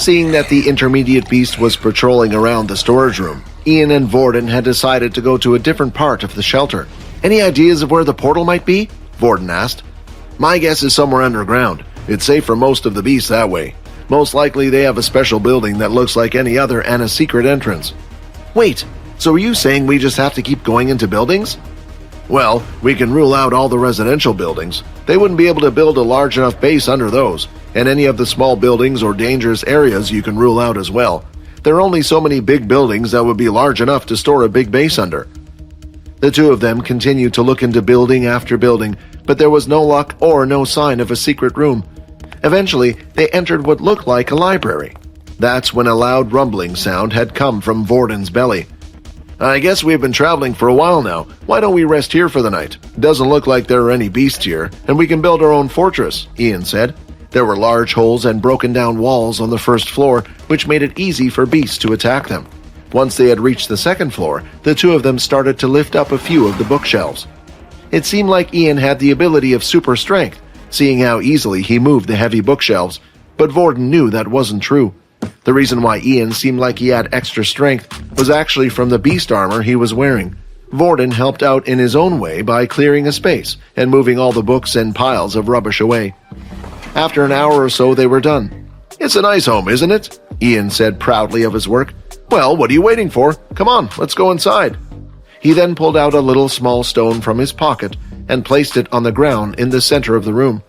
Seeing that the intermediate beast was patrolling around the storage room, Ian and Vorden had decided to go to a different part of the shelter. "Any ideas of where the portal might be?" Vorden asked. "My guess is somewhere underground. It's safe for most of the beasts that way. Most likely they have a special building that looks like any other and a secret entrance." "Wait, so are you saying we just have to keep going into buildings?" "Well, we can rule out all the residential buildings. They wouldn't be able to build a large enough base under those, and any of the small buildings or dangerous areas you can rule out as well. There are only so many big buildings that would be large enough to store a big base under." The two of them continued to look into building after building, but there was no luck or no sign of a secret room. Eventually, they entered what looked like a library. That's when a loud rumbling sound had come from Vorden's belly. "I guess we've been traveling for a while now. Why don't we rest here for the night? Doesn't look like there are any beasts here, and we can build our own fortress," Ian said. There were large holes and broken down walls on the first floor, which made it easy for beasts to attack them. Once they had reached the second floor, the two of them started to lift up a few of the bookshelves. It seemed like Ian had the ability of super strength, seeing how easily he moved the heavy bookshelves, but Vorden knew that wasn't true. The reason why Ian seemed like he had extra strength was actually from the beast armor he was wearing. Vorden helped out in his own way by clearing a space and moving all the books and piles of rubbish away. After an hour or so, they were done. "It's a nice home, isn't it?" Ian said proudly of his work. "Well, what are you waiting for? Come on, let's go inside." He then pulled out a little small stone from his pocket and placed it on the ground in the center of the room.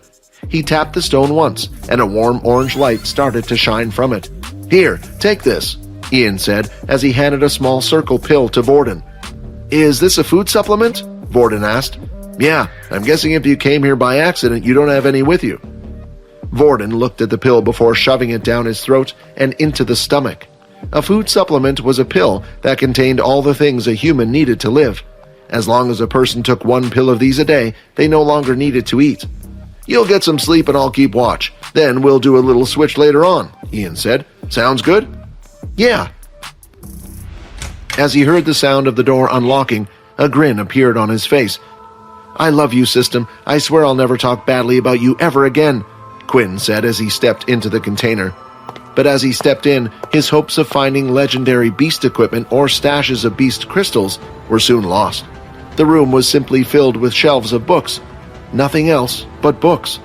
He tapped the stone once, and a warm orange light started to shine from it. "Here, take this," Ian said as he handed a small circle pill to Vorden. "Is this a food supplement?" Vorden asked. "Yeah, I'm guessing if you came here by accident, you don't have any with you." Vorden looked at the pill before shoving it down his throat and into the stomach. A food supplement was a pill that contained all the things a human needed to live. As long as a person took one pill of these a day, they no longer needed to eat. "You'll get some sleep and I'll keep watch. Then we'll do a little switch later on," Ian said. "Sounds good?" "Yeah." As he heard the sound of the door unlocking, a grin appeared on his face. "I love you, system. I swear I'll never talk badly about you ever again," Quinn said as he stepped into the container. But as he stepped in, his hopes of finding legendary beast equipment or stashes of beast crystals were soon lost. The room was simply filled with shelves of books. Nothing else but books.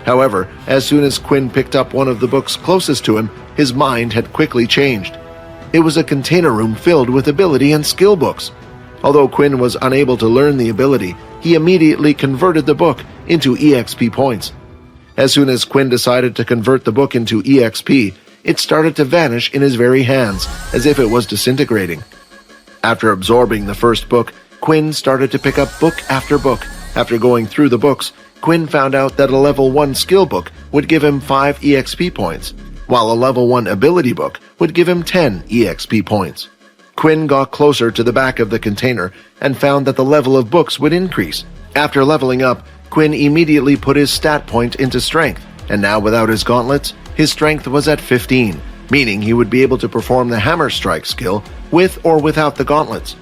However, as soon as Quinn picked up one of the books closest to him, his mind had quickly changed. It was a container room filled with ability and skill books. Although Quinn was unable to learn the ability, he immediately converted the book into EXP points. As soon as Quinn decided to convert the book into EXP, it started to vanish in his very hands, as if it was disintegrating. After absorbing the first book, Quinn started to pick up book after book. After going through the books, Quinn found out that a level 1 skill book would give him 5 EXP points, while a level 1 ability book would give him 10 EXP points. Quinn got closer to the back of the container and found that the level of books would increase. After leveling up, Quinn immediately put his stat point into strength, and now without his gauntlets, his strength was at 15, meaning he would be able to perform the hammer strike skill with or without the gauntlets.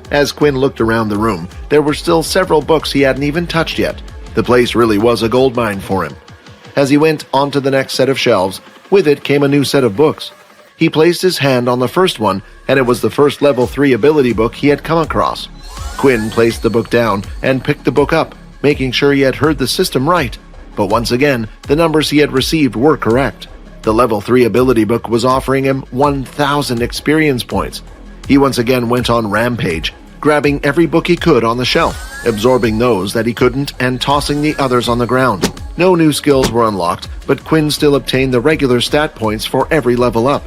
As Quinn looked around the room, there were still several books he hadn't even touched yet. The place really was a goldmine for him. As he went on to the next set of shelves, with it came a new set of books. He placed his hand on the first one, and it was the first level 3 ability book he had come across. Quinn placed the book down and picked the book up, making sure he had heard the system right. But once again, the numbers he had received were correct. The level 3 ability book was offering him 1,000 experience points. He once again went on rampage, grabbing every book he could on the shelf, absorbing those that he couldn't and tossing the others on the ground. No new skills were unlocked, but Quinn still obtained the regular stat points for every level up.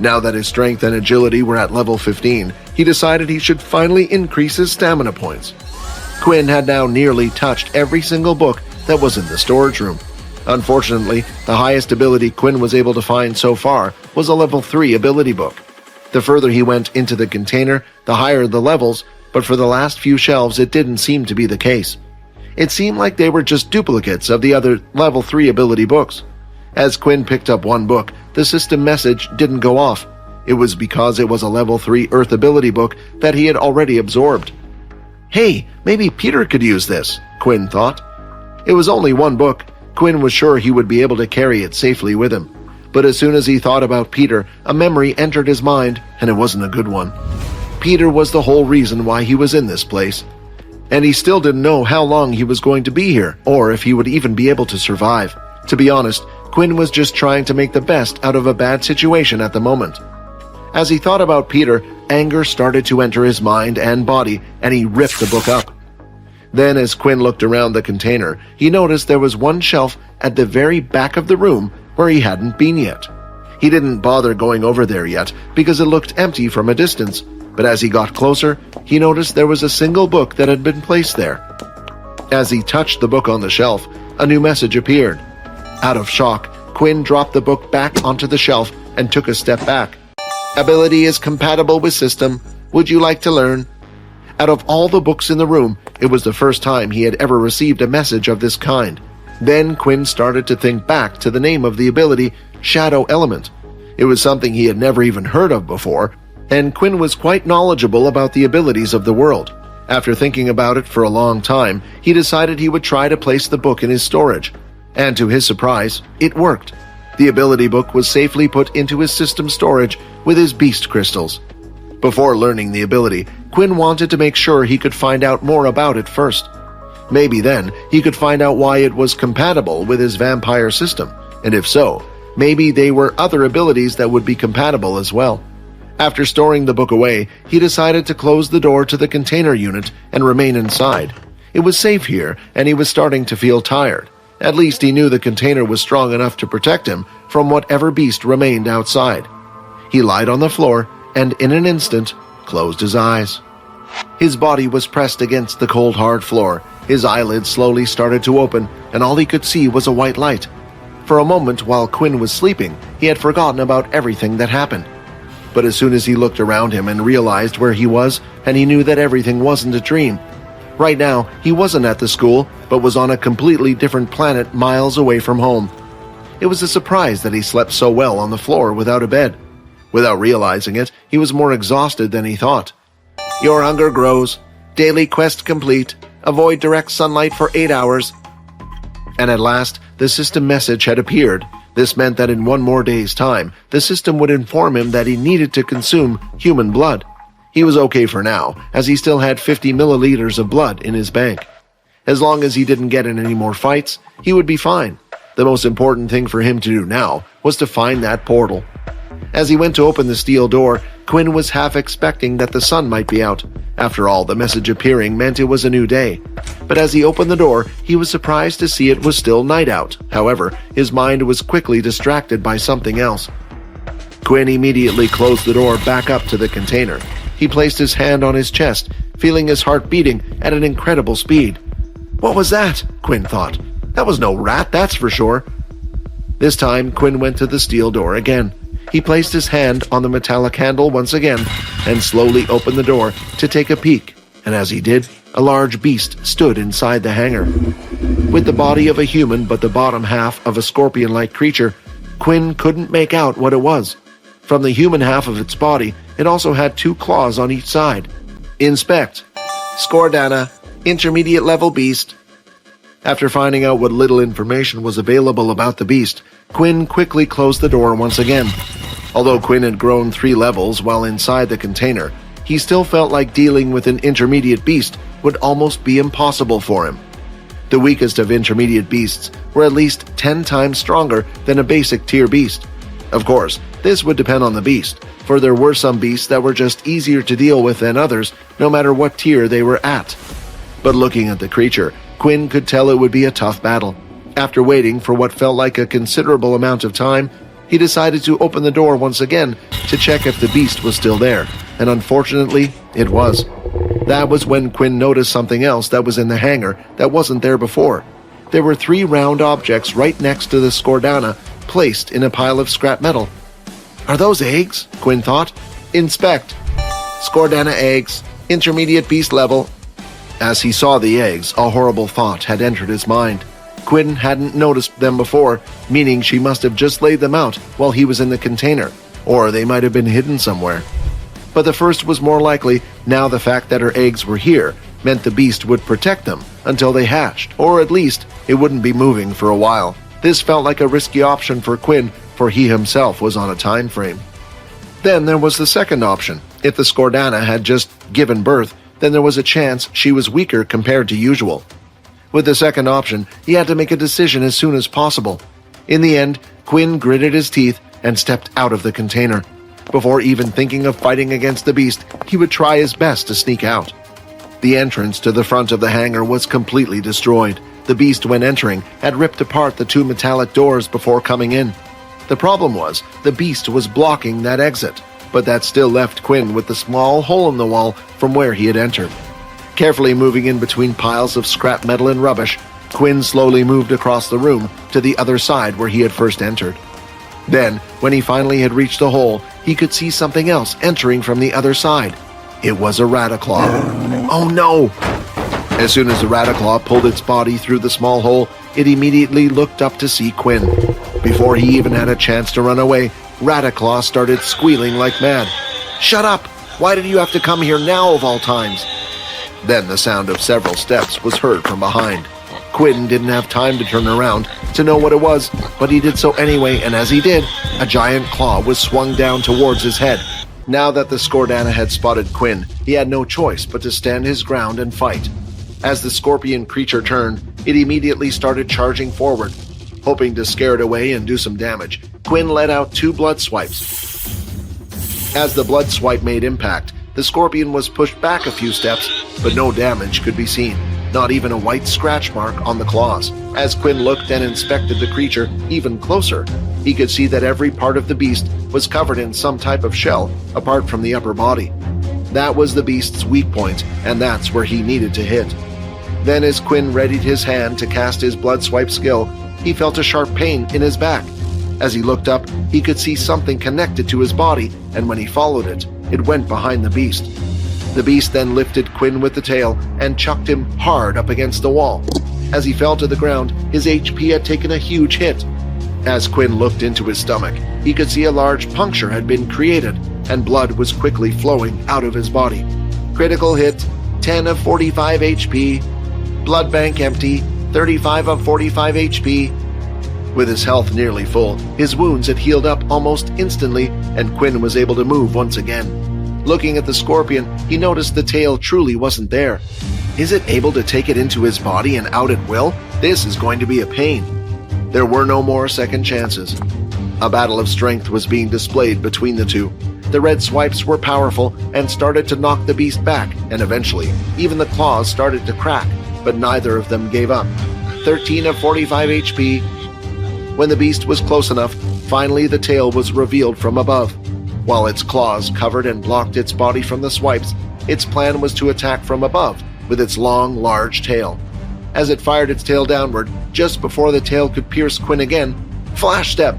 Now that his strength and agility were at level 15, he decided he should finally increase his stamina points. Quinn had now nearly touched every single book that was in the storage room. Unfortunately, the highest ability Quinn was able to find so far was a level 3 ability book. The further he went into the container, the higher the levels, but for the last few shelves it didn't seem to be the case. It seemed like they were just duplicates of the other level 3 ability books. As Quinn picked up one book, the system message didn't go off. It was because it was a level 3 Earth ability book that he had already absorbed. "Hey, maybe Peter could use this," Quinn thought. It was only one book. Quinn was sure he would be able to carry it safely with him. But as soon as he thought about Peter, a memory entered his mind, and it wasn't a good one. Peter was the whole reason why he was in this place. And he still didn't know how long he was going to be here, or if he would even be able to survive. To be honest, Quinn was just trying to make the best out of a bad situation at the moment. As he thought about Peter, anger started to enter his mind and body, and he ripped the book up. Then, as Quinn looked around the container, he noticed there was one shelf at the very back of the room where he hadn't been yet. He didn't bother going over there yet because it looked empty from a distance, but as he got closer, he noticed there was a single book that had been placed there. As he touched the book on the shelf, a new message appeared. Out of shock, Quinn dropped the book back onto the shelf and took a step back. Ability is compatible with system. Would you like to learn? Out of all the books in the room, it was the first time he had ever received a message of this kind. Then Quinn started to think back to the name of the ability, Shadow Element. It was something he had never even heard of before, and Quinn was quite knowledgeable about the abilities of the world. After thinking about it for a long time, he decided he would try to place the book in his storage. And to his surprise, it worked. The ability book was safely put into his system storage with his beast crystals. Before learning the ability, Quinn wanted to make sure he could find out more about it first. Maybe then he could find out why it was compatible with his vampire system, and if so, maybe there were other abilities that would be compatible as well. After storing the book away, he decided to close the door to the container unit and remain inside. It was safe here, and he was starting to feel tired. At least he knew the container was strong enough to protect him from whatever beast remained outside. He lied on the floor and in an instant closed his eyes. His body was pressed against the cold hard floor. His eyelids slowly started to open, and all he could see was a white light. For a moment while Quinn was sleeping, he had forgotten about everything that happened. But as soon as he looked around him and realized where he was, and he knew that everything wasn't a dream. Right now, he wasn't at the school, but was on a completely different planet miles away from home. It was a surprise that he slept so well on the floor without a bed. Without realizing it, he was more exhausted than he thought. Your hunger grows. Daily quest complete. Avoid direct sunlight for 8 hours. And at last, the system message had appeared. This meant that in 1 more day's time, the system would inform him that he needed to consume human blood. He was okay for now, as he still had 50 milliliters of blood in his bank. As long as he didn't get in any more fights, he would be fine. The most important thing for him to do now was to find that portal. As he went to open the steel door, Quinn was half expecting that the sun might be out. After all, the message appearing meant it was a new day. But as he opened the door, he was surprised to see it was still night out. However, his mind was quickly distracted by something else. Quinn immediately closed the door back up to the container. He placed his hand on his chest, feeling his heart beating at an incredible speed. What was that? Quinn thought. That was no rat, that's for sure. This time, Quinn went to the steel door again. He placed his hand on the metallic handle once again and slowly opened the door to take a peek. And as he did, a large beast stood inside the hangar. With the body of a human but the bottom half of a scorpion-like creature, Quinn couldn't make out what it was. From the human half of its body, it also had 2 claws on each side. Inspect. Scordana, intermediate level beast. After finding out what little information was available about the beast, Quinn quickly closed the door once again. Although Quinn had grown 3 levels while inside the container, he still felt like dealing with an intermediate beast would almost be impossible for him. The weakest of intermediate beasts were at least 10 times stronger than a basic tier beast. Of course, this would depend on the beast, for there were some beasts that were just easier to deal with than others, no matter what tier they were at. But looking at the creature, Quinn could tell it would be a tough battle. After waiting for what felt like a considerable amount of time, he decided to open the door once again to check if the beast was still there, and unfortunately, it was. That was when Quinn noticed something else that was in the hangar that wasn't there before. There were 3 round objects right next to the Scordana, placed in a pile of scrap metal. Are those eggs? Quinn thought. Inspect. Scordana eggs, intermediate beast level. As he saw the eggs, a horrible thought had entered his mind. Quinn hadn't noticed them before, meaning she must have just laid them out while he was in the container, or they might have been hidden somewhere. But the first was more likely. Now the fact that her eggs were here meant the beast would protect them until they hatched, or at least it wouldn't be moving for a while. This felt like a risky option for Quinn, for he himself was on a time frame. Then there was the second option. If the Skordana had just given birth, then there was a chance she was weaker compared to usual. With the second option, he had to make a decision as soon as possible. In the end, Quinn gritted his teeth and stepped out of the container. Before even thinking of fighting against the beast, he would try his best to sneak out. The entrance to the front of the hangar was completely destroyed. The beast, when entering, had ripped apart the two metallic doors before coming in. The problem was, the beast was blocking that exit, but that still left Quinn with the small hole in the wall from where he had entered. Carefully moving in between piles of scrap metal and rubbish, Quinn slowly moved across the room to the other side where he had first entered. Then, when he finally had reached the hole, he could see something else entering from the other side. It was a Rattaclaw. Oh no! As soon as the Rattaclaw pulled its body through the small hole, it immediately looked up to see Quinn. Before he even had a chance to run away, Rattaclaw started squealing like mad. "Shut up! Why did you have to come here now of all times?" Then the sound of several steps was heard from behind. Quinn didn't have time to turn around to know what it was, but he did so anyway, and as he did, a giant claw was swung down towards his head. Now that the Skordana had spotted Quinn, he had no choice but to stand his ground and fight. As the scorpion creature turned, it immediately started charging forward. Hoping to scare it away and do some damage, Quinn let out 2 blood swipes. As the blood swipe made impact, the scorpion was pushed back a few steps, but no damage could be seen, not even a white scratch mark on the claws. As Quinn looked and inspected the creature even closer, he could see that every part of the beast was covered in some type of shell apart from the upper body. That was the beast's weak point, and that's where he needed to hit. Then as Quinn readied his hand to cast his blood swipe skill, he felt a sharp pain in his back. As he looked up, he could see something connected to his body, and when he followed it, it went behind the beast. The beast then lifted Quinn with the tail and chucked him hard up against the wall. As he fell to the ground, his HP had taken a huge hit. As Quinn looked into his stomach, he could see a large puncture had been created, and blood was quickly flowing out of his body. Critical hit, 10 of 45 HP. Blood bank empty, 35 of 45 HP. With his health nearly full, his wounds had healed up almost instantly, and Quinn was able to move once again. Looking at the scorpion, he noticed the tail truly wasn't there. Is it able to take it into his body and out at will? This is going to be a pain. There were no more second chances. A battle of strength was being displayed between the two. The red swipes were powerful and started to knock the beast back, and eventually, even the claws started to crack, but neither of them gave up. 13 of 45 HP. When the beast was close enough, finally the tail was revealed from above. While its claws covered and blocked its body from the swipes, its plan was to attack from above with its long, large tail. As it fired its tail downward, just before the tail could pierce Quinn again, flash step!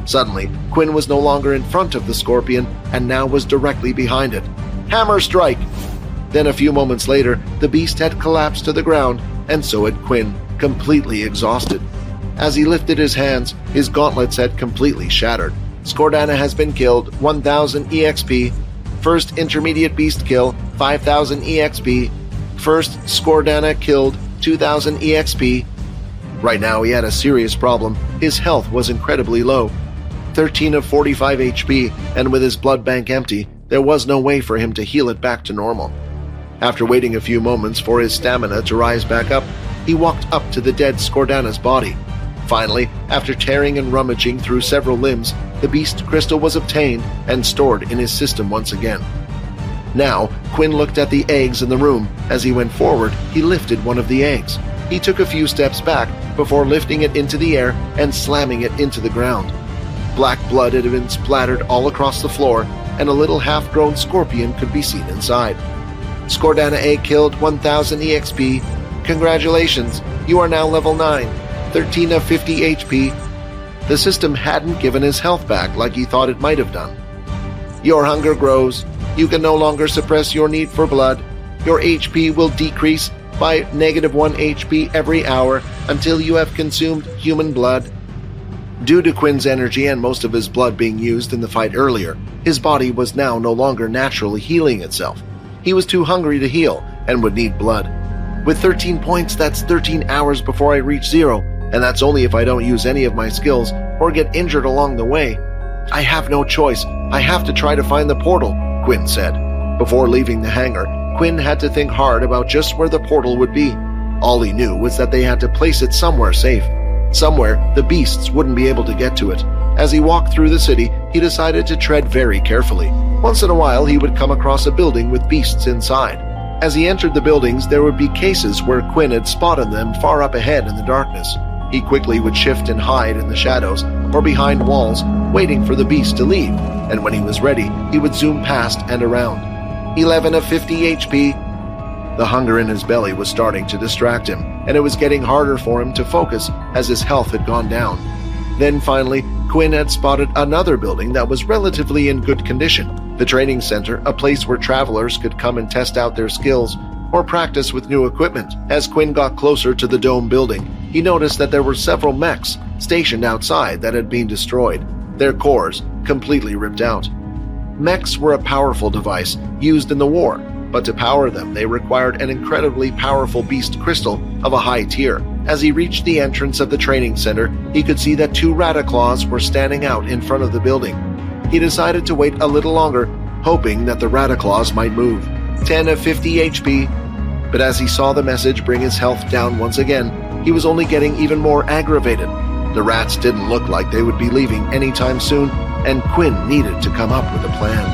Suddenly, Quinn was no longer in front of the scorpion and now was directly behind it. Hammer strike! Then a few moments later, the beast had collapsed to the ground, and so had Quinn, completely exhausted. As he lifted his hands, his gauntlets had completely shattered. Skordana has been killed, 1000 EXP. First intermediate beast kill, 5000 EXP. First Skordana killed, 2000 EXP. Right now he had a serious problem. His health was incredibly low. 13 of 45 HP, and with his blood bank empty, there was no way for him to heal it back to normal. After waiting a few moments for his stamina to rise back up, he walked up to the dead Skordana's body. Finally, after tearing and rummaging through several limbs, the beast crystal was obtained and stored in his system once again. Now, Quinn looked at the eggs in the room. As he went forward, he lifted one of the eggs. He took a few steps back before lifting it into the air and slamming it into the ground. Black blood had been splattered all across the floor, and a little half-grown scorpion could be seen inside. Skordana egg killed, 1000 EXP. Congratulations, you are now level 9, 13 of 50 HP. The system hadn't given his health back like he thought it might have done. Your hunger grows. You can no longer suppress your need for blood. Your HP will decrease by -1 HP every hour until you have consumed human blood. Due to Quinn's energy and most of his blood being used in the fight earlier, his body was now no longer naturally healing itself. He was too hungry to heal and would need blood. With 13 points, that's 13 hours before I reach 0, and that's only if I don't use any of my skills or get injured along the way. I have no choice. I have to try to find the portal, Quinn said. Before leaving the hangar, Quinn had to think hard about just where the portal would be. All he knew was that they had to place it somewhere safe. Somewhere the beasts wouldn't be able to get to it. As he walked through the city, he decided to tread very carefully. Once in a while, he would come across a building with beasts inside. As he entered the buildings, there would be cases where Quinn had spotted them far up ahead in the darkness. He quickly would shift and hide in the shadows or behind walls, waiting for the beast to leave, and when he was ready, he would zoom past and around. 11 of 50 HP. The hunger in his belly was starting to distract him, and it was getting harder for him to focus as his health had gone down. Then finally, Quinn had spotted another building that was relatively in good condition. The training center, a place where travelers could come and test out their skills or practice with new equipment. As Quinn got closer to the dome building, he noticed that there were several mechs stationed outside that had been destroyed, their cores completely ripped out. Mechs were a powerful device used in the war, but to power them they required an incredibly powerful beast crystal of a high tier. As he reached the entrance of the training center, he could see that 2 Rattaclaws were standing out in front of the building. He decided to wait a little longer, hoping that the Rattaclaws might move. 10 of 50 HP. But as he saw the message bring his health down once again, he was only getting even more aggravated. The rats didn't look like they would be leaving anytime soon, and Quinn needed to come up with a plan.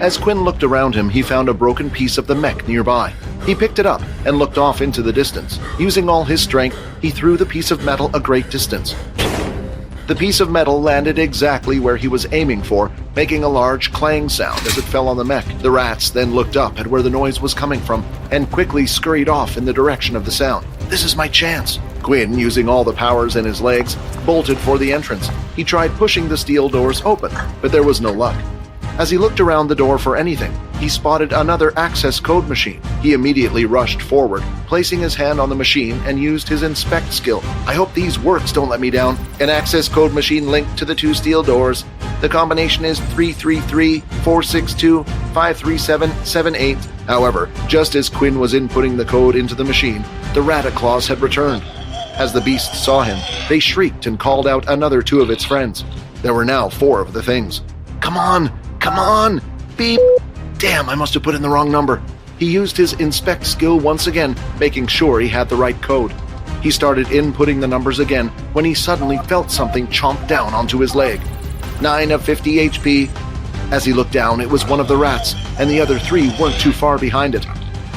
As Quinn looked around him, he found a broken piece of the mech nearby. He picked it up and looked off into the distance. Using all his strength, he threw the piece of metal a great distance. The piece of metal landed exactly where he was aiming for, making a large clang sound as it fell on the mech. The rats then looked up at where the noise was coming from and quickly scurried off in the direction of the sound. This is my chance. Quinn, using all the powers in his legs, bolted for the entrance. He tried pushing the steel doors open, but there was no luck. As he looked around the door for anything, he spotted another access code machine. He immediately rushed forward, placing his hand on the machine and used his inspect skill. I hope these works don't let me down. An access code machine linked to the 2 steel doors. The combination is 333-462-53778. However, just as Quinn was inputting the code into the machine, the Rattaclaws had returned. As the beasts saw him, they shrieked and called out another 2 of its friends. There were now 4 of the things. Come on! Come on! Beep! Damn, I must have put in the wrong number. He used his inspect skill once again, making sure he had the right code. He started inputting the numbers again when he suddenly felt something chomp down onto his leg. 9 of 50 HP. As he looked down, it was one of the rats, and the other 3 weren't too far behind it.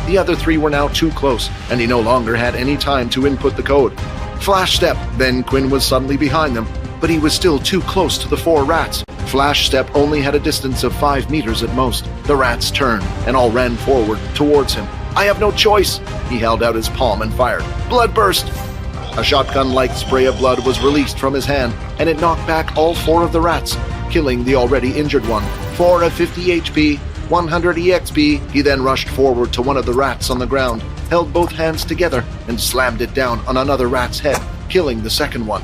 The other 3 were now too close, and he no longer had any time to input the code. Flash step! Then Quinn was suddenly behind them, but he was still too close to the 4 rats. Flash step only had a distance of 5 meters at most. The rats turned and all ran forward towards him. I have no choice! He held out his palm and fired. Blood burst! A shotgun-like spray of blood was released from his hand, and it knocked back all 4 of the rats, killing the already injured one. 4 of 50 HP, 100 EXP. He then rushed forward to one of the rats on the ground, held both hands together, and slammed it down on another rat's head, killing the second one.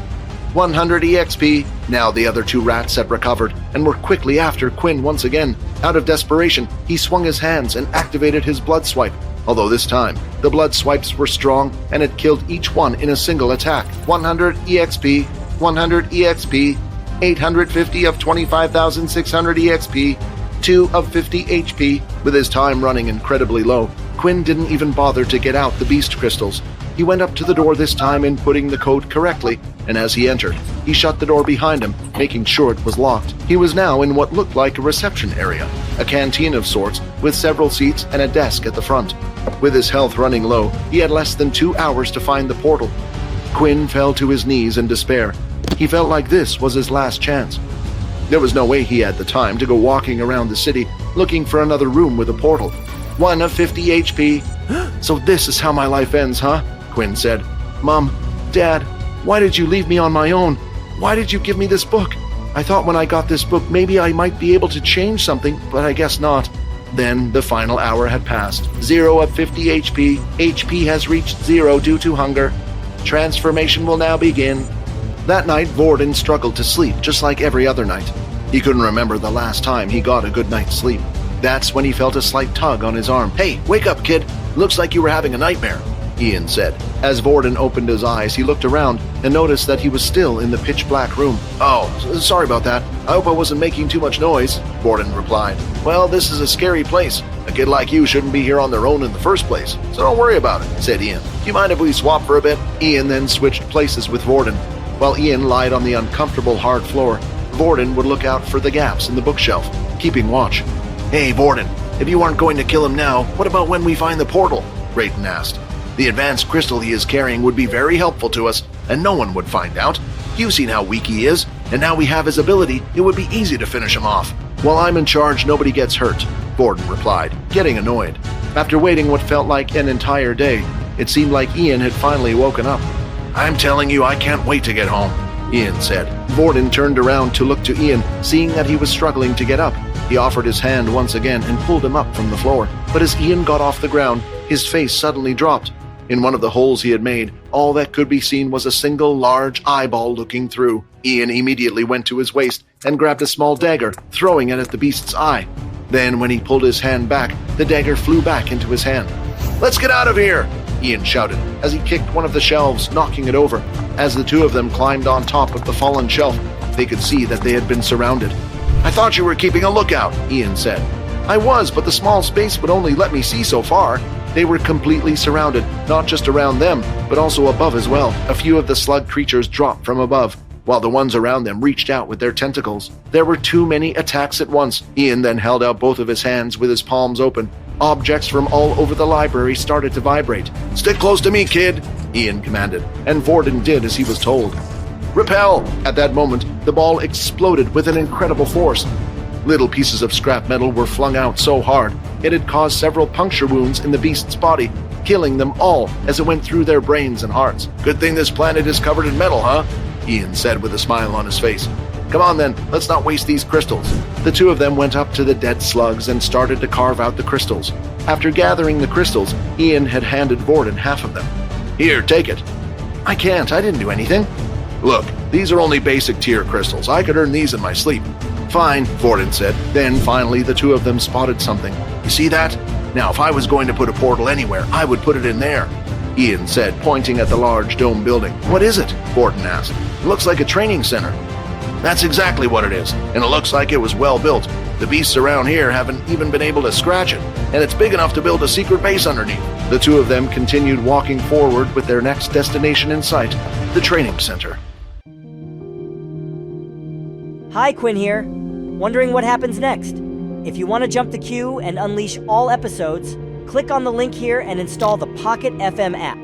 100 EXP. Now the other 2 rats had recovered and were quickly after Quinn once again. Out of desperation, he swung his hands and activated his blood swipe. Although this time, the blood swipes were strong and it killed each one in a single attack. 100 EXP, 100 EXP, 850 of 25,600 EXP, 2 of 50 HP. With his time running incredibly low, Quinn didn't even bother to get out the beast crystals. He went up to the door this time inputting the code correctly, and as he entered, he shut the door behind him, making sure it was locked. He was now in what looked like a reception area, a canteen of sorts, with several seats and a desk at the front. With his health running low, he had less than 2 hours to find the portal. Quinn fell to his knees in despair. He felt like this was his last chance. There was no way he had the time to go walking around the city looking for another room with a portal. 1 of 50 HP. So this is how my life ends, huh? Quinn said. Mom, Dad, why did you leave me on my own? Why did you give me this book? I thought when I got this book maybe I might be able to change something, but I guess not. Then the final hour had passed. 0 of 50 HP. HP has reached 0 due to hunger. Transformation will now begin. That night, Vorden struggled to sleep just like every other night. He couldn't remember the last time he got a good night's sleep. That's when he felt a slight tug on his arm. Hey, wake up, kid. Looks like you were having a nightmare. Ian said. As Vorden opened his eyes, he looked around and noticed that he was still in the pitch-black room. "Oh, sorry about that. I hope I wasn't making too much noise," Vorden replied. "Well, this is a scary place. A kid like you shouldn't be here on their own in the first place, so don't worry about it," said Ian. "Do you mind if we swap for a bit?" Ian then switched places with Vorden. While Ian lied on the uncomfortable hard floor, Vorden would look out for the gaps in the bookshelf, keeping watch. "Hey, Vorden, if you aren't going to kill him now, what about when we find the portal?" Rayton asked. "The advanced crystal he is carrying would be very helpful to us, and no one would find out. You've seen how weak he is, and now we have his ability, it would be easy to finish him off." "While I'm in charge, nobody gets hurt," Vorden replied, getting annoyed. After waiting what felt like an entire day, it seemed like Ian had finally woken up. "I'm telling you, I can't wait to get home," Ian said. Vorden turned around to look to Ian, seeing that he was struggling to get up. He offered his hand once again and pulled him up from the floor. But as Ian got off the ground, his face suddenly dropped. In one of the holes he had made, all that could be seen was a single large eyeball looking through. Ian immediately went to his waist and grabbed a small dagger, throwing it at the beast's eye. Then, when he pulled his hand back, the dagger flew back into his hand. "Let's get out of here!" Ian shouted as he kicked one of the shelves, knocking it over. As the two of them climbed on top of the fallen shelf, they could see that they had been surrounded. "I thought you were keeping a lookout," Ian said. "I was, but the small space would only let me see so far." They were completely surrounded, not just around them, but also above as well. A few of the slug creatures dropped from above, while the ones around them reached out with their tentacles. There were too many attacks at once. Ian then held out both of his hands with his palms open. Objects from all over the library started to vibrate. "Stick close to me, kid," Ian commanded, and Vorden did as he was told. "Repel!" At that moment, the ball exploded with an incredible force. Little pieces of scrap metal were flung out so hard, it had caused several puncture wounds in the beast's body, killing them all as it went through their brains and hearts. "Good thing this planet is covered in metal, huh?" Ian said with a smile on his face. "Come on then, let's not waste these crystals." The two of them went up to the dead slugs and started to carve out the crystals. After gathering the crystals, Ian had handed Vorden half of them. "Here, take it." "I can't, I didn't do anything." "Look, these are only basic tier crystals. I could earn these in my sleep." "Fine," Vorden said. Then finally the two of them spotted something. "You see that? Now if I was going to put a portal anywhere, I would put it in there," Ian said, pointing at the large dome building. "What is it?" Vorden asked. "It looks like a training center." "That's exactly what it is, and it looks like it was well built. The beasts around here haven't even been able to scratch it, and it's big enough to build a secret base underneath." The two of them continued walking forward with their next destination in sight, the training center. Hi, Quinn here. Wondering what happens next? If you want to jump the queue and unleash all episodes, click on the link here and install the Pocket FM app.